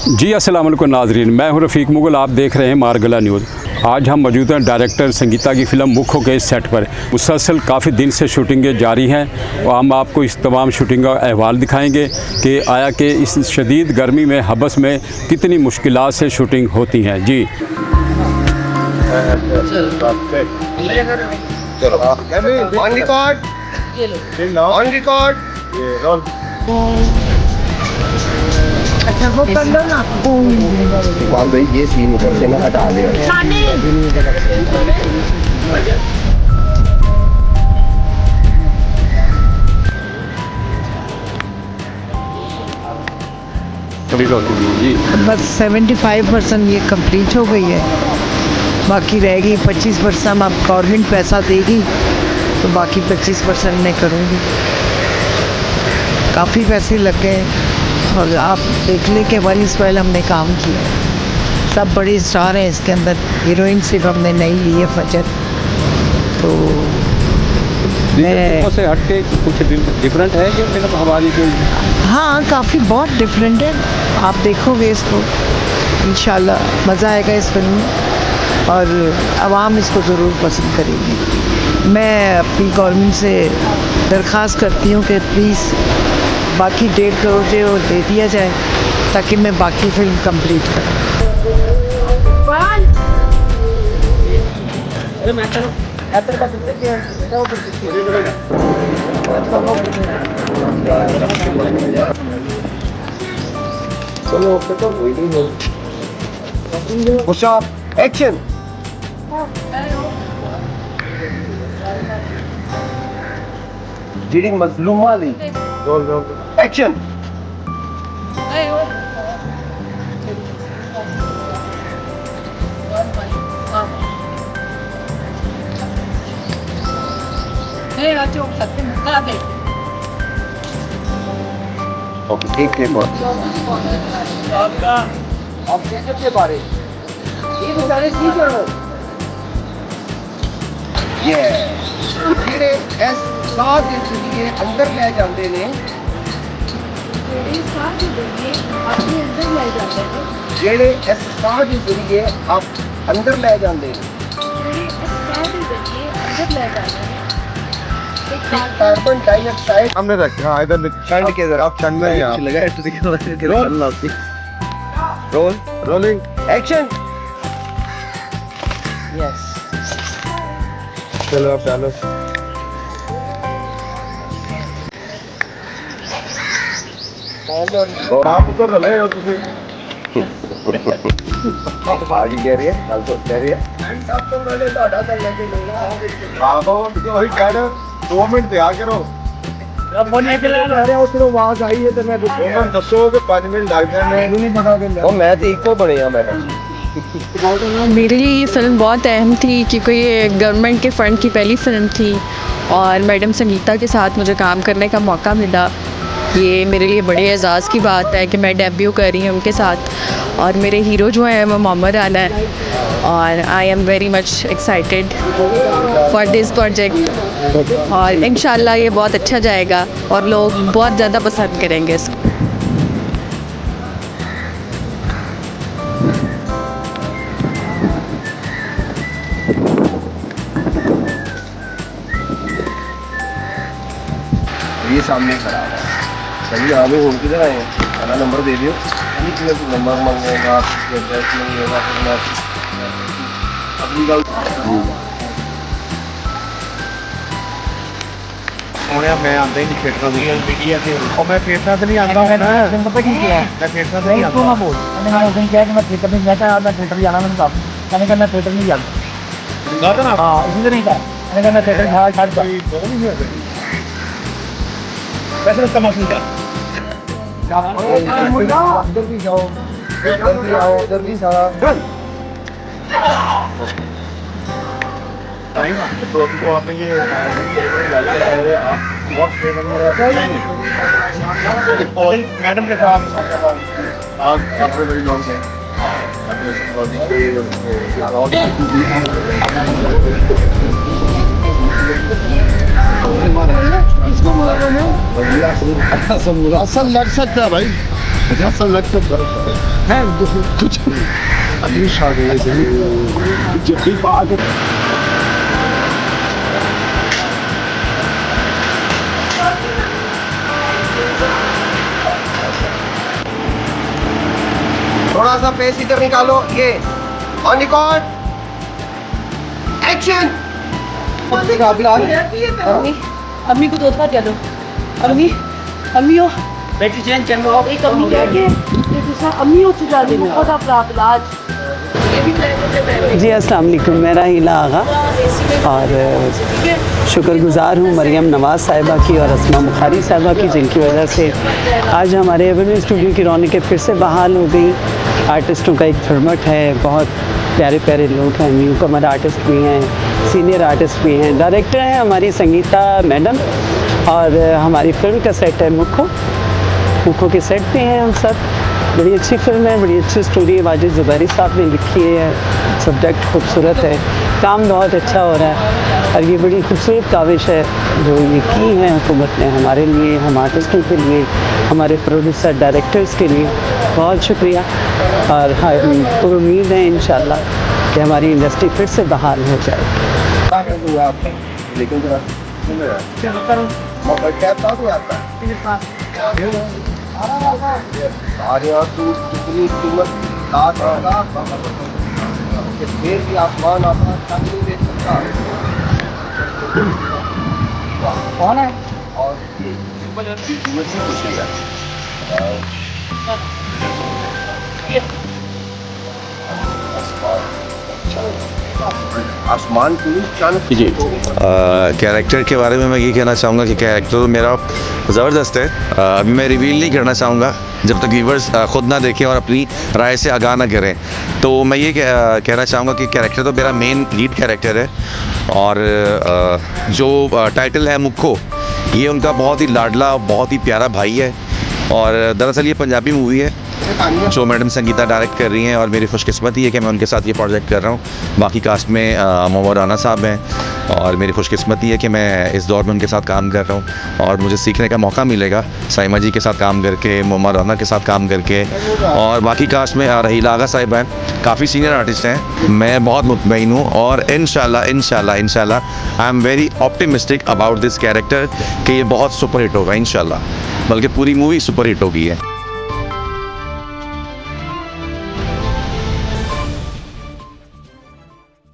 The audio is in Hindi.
जी अस्सलाम वालेकुम नाजरीन, मैं हूं रफ़ीक मुगल। आप देख रहे हैं मारगला न्यूज़। आज हम मौजूद हैं डायरेक्टर संगीता की फ़िल्म मुखो के सेट पर। मुसलसल काफ़ी दिन से शूटिंगें जारी हैं और हम आपको इस तमाम शूटिंग का अहवाल दिखाएंगे कि आया कि इस शदीद गर्मी में हबस में कितनी मुश्किलात से शूटिंग होती हैं। जी अच्छा वो कर लो ना। भाई ये सीन ऊपर से ना हटा दे। जी बस 75% ये कंप्लीट हो गई है, बाकी रहेगी 25%। अब गवर्नमेंट पैसा देगी तो बाकी 25% मैं करूँगी। काफ़ी पैसे लग गए और आप देख लें कि वाली स्टाइल हमने काम किया। सब बड़े स्टार हैं इसके अंदर, हीरोइन सिर्फ हमने नहीं ली है फजर। तो मैं से हट के कुछ डिफरेंट है कि मतलब हमारी जो हाँ काफ़ी बहुत डिफरेंट है। आप देखोगे इसको, इंशाल्लाह मज़ा आएगा इस फिल्म में और आवाम इसको ज़रूर पसंद करेगी। मैं अपनी गवर्नमेंट से दरख्वास्त करती हूँ कि प्लीज़ बाकी 1.5 करोड़ जो दे दिया जाए ताकि मैं बाकी फिल्म कंप्लीट करूँ। एक्शन। रीडिंग मजलूमा ली। एक्शन। ओके ठीक है आपका ऑब्जेक्टिव के बारे ये तो सारे ठीक करो। ये ਜਿਹੜੇ ਇਸ ਸਾਹ ਦੇ ਜ਼ਰੀਏ ਅੰਦਰ ਲੈ ਜਾਂਦੇ ਨੇ, ਜਿਹੜੇ ਇਸ ਸਾਹ ਦੇ ਜ਼ਰੀਏ ਆਪ ਅੰਦਰ ਲੈ ਜਾਂਦੇ ਨੇ, कार्बन डाइऑक्साइड हमने रखा हाँ इधर ठंड के जरा आप ठंड में यहाँ रोल रोलिंग एक्शन। यस चलो आप डालो। आप तो रले हो तुझे आगे कह रही है कल तो कह रही है सब तो रले ਤੁਹਾਡਾ ਤਾਂ ਲੈ ਕੇ ਲੈਣਾ आप वही कह रहे 2 मिनट तैयार करो। जब बोलने के लिए कह रहे हो उसको आवाज आई है तो मैं ਉਹਨਾਂ ਦੱਸੋ ਕਿ 5 ਮਿੰਟ ਲੱਗਦੇ ਨੇ। ਮੈਨੂੰ नहीं पता कि ਉਹ ਮੈਂ ਤੇ ਇੱਕੋ ਬਣਿਆ मैं। मेरे लिए ये फ़िल्म बहुत अहम थी क्योंकि ये गवर्नमेंट के फ़ंड की पहली फ़िल्म थी और मैडम संगीता के साथ मुझे काम करने का मौका मिला। ये मेरे लिए बड़े एज़ाज़ की बात है कि मैं डेब्यू कर रही हूँ उनके साथ और मेरे हीरो जो हैं वो मोहम्मद आला है और I am very much excited for this project और इंशाल्लाह ये बहुत अच्छा जाएगा और लोग बहुत ज़्यादा पसंद करेंगे इसको। ये सामने खड़ा है सभी आगे घूम किधर आए हैं। अपना नंबर दे दियो, नंबर मांगेगा एड्रेस मांगेगा फिर मैं अपनी गल ਹੁਣੇ ਮੈਂ ਆਂਦਾ ਹੀ ਨਹੀਂ ਥੀਏਟਰ ਦੀ ਮੀਡੀਆ ਤੇ ਉਹ ਮੈਂ ਥੀਏਟਰ ਤੇ ਨਹੀਂ ਆਂਦਾ ਹੁਣ पता की क्या है, ਮੈਂ ਥੀਏਟਰ ਤੇ ਨਹੀਂ तो ਆਂਦਾ। ना बोल मैंने उस दिन किया कि मैं थिएटर नहीं जाता, मैं थिएटर जाना मैंने कहा मैंने कहा मैं थिएटर नहीं जाता। ਗਾ ਨਾ हाँ इसी से नहीं था, मैंने कहा मैं थिएटर छाड़ ਕੋਈ ਬੋਲ ਨਹੀਂ ਹੋਇਆ वैसे उसका मौसम क्या जल्दी जाओ जल्दी आओ जल्दी सारा तो आपको आपने ये और मैडम के साथ आप आपने बड़ी लॉन्ग है असल लग सकता है भाई। ऐसा लगता है कुछ अभी शादी जब भी बात थोड़ा सा फेस इधर निकालो, ये ऑन रिकॉर्ड एक्शन। अम्मी अम्मी को 2 बार कह दो। अम्मी अम्मी हो बैटरी चेंज कर लो। एक अम्मी कह के दूसरा अम्मी हो चुका है बहुत अपराध आज। जी अस्सलाम वालेकुम, मैं राहिला आगा और शुक्रगुज़ार हूँ मरियम नवाज़ साहिबा की और अस्मा बुखारी साहिबा की, जिनकी वजह से आज हमारे एवेन्यू स्टूडियो की रौनकें फिर से बहाल हो गई। आर्टिस्टों का एक झुरमट है, बहुत प्यारे प्यारे लोग हैं, न्यू कमर आर्टिस्ट भी हैं, सीनियर आर्टिस्ट भी हैं, डायरेक्टर हैं हमारी संगीता मैडम, और हमारी फिल्म का सेट है मुखो के सेट पे हैं हम सब। बड़ी अच्छी फिल्म है, बड़ी अच्छी स्टोरी है, वाजिद ज़ुबैरी साहब ने लिखी है, सब्जेक्ट खूबसूरत है, काम बहुत अच्छा हो रहा है और ये बड़ी खूबसूरत काविश है जो ये की है हुकूमत ने हमारे लिए, हम आर्टिस्टों के लिए, हमारे प्रोड्यूसर डायरेक्टर्स के लिए। बहुत शुक्रिया और हमको उम्मीद है इंशाल्लाह कि हमारी इंडस्ट्री फिर से बहाल हो जाए। लेकिन जरा मौका क्या था तो आता अरे यार तू कितनी कीमत फिर भी आसमान अपना तक नहीं देख सकता। कौन है? और कीमत ही पूछेगा। आसमान जी कैरेक्टर के बारे में मैं ये कहना चाहूँगा कि कैरेक्टर तो मेरा ज़बरदस्त है। अभी मैं रिवील नहीं करना चाहूँगा जब तक व्यूवर्स ख़ुद ना देखें और अपनी राय से आगाह ना करें। तो मैं ये कहना चाहूँगा कि कैरेक्टर तो मेरा मेन लीड कैरेक्टर है और जो टाइटल है मुखो, ये उनका बहुत ही लाडला, बहुत ही प्यारा भाई है। और दरअसल ये पंजाबी मूवी है जो मैडम संगीता डायरेक्ट कर रही हैं और मेरी खुशकिस्मती है कि मैं उनके साथ ये प्रोजेक्ट कर रहा हूँ। बाकी कास्ट में मोहम्मद राना साहब हैं और मेरी खुशकिस्मती है कि मैं इस दौर में उनके साथ काम कर रहा हूँ और मुझे सीखने का मौका मिलेगा साइमा जी के साथ काम करके, मोहम्मद राना के साथ काम करके। और बाकी कास्ट में रहीला आगा साहिब हैं, काफ़ी सीनियर आर्टिस्ट हैं। मैं बहुत मुतमईन हूँ और इंशाल्लाह I am very optimistic about this character कि ये बहुत सुपर हिट होगा इंशाल्लाह, बल्कि पूरी मूवी सुपर हिट होगी है।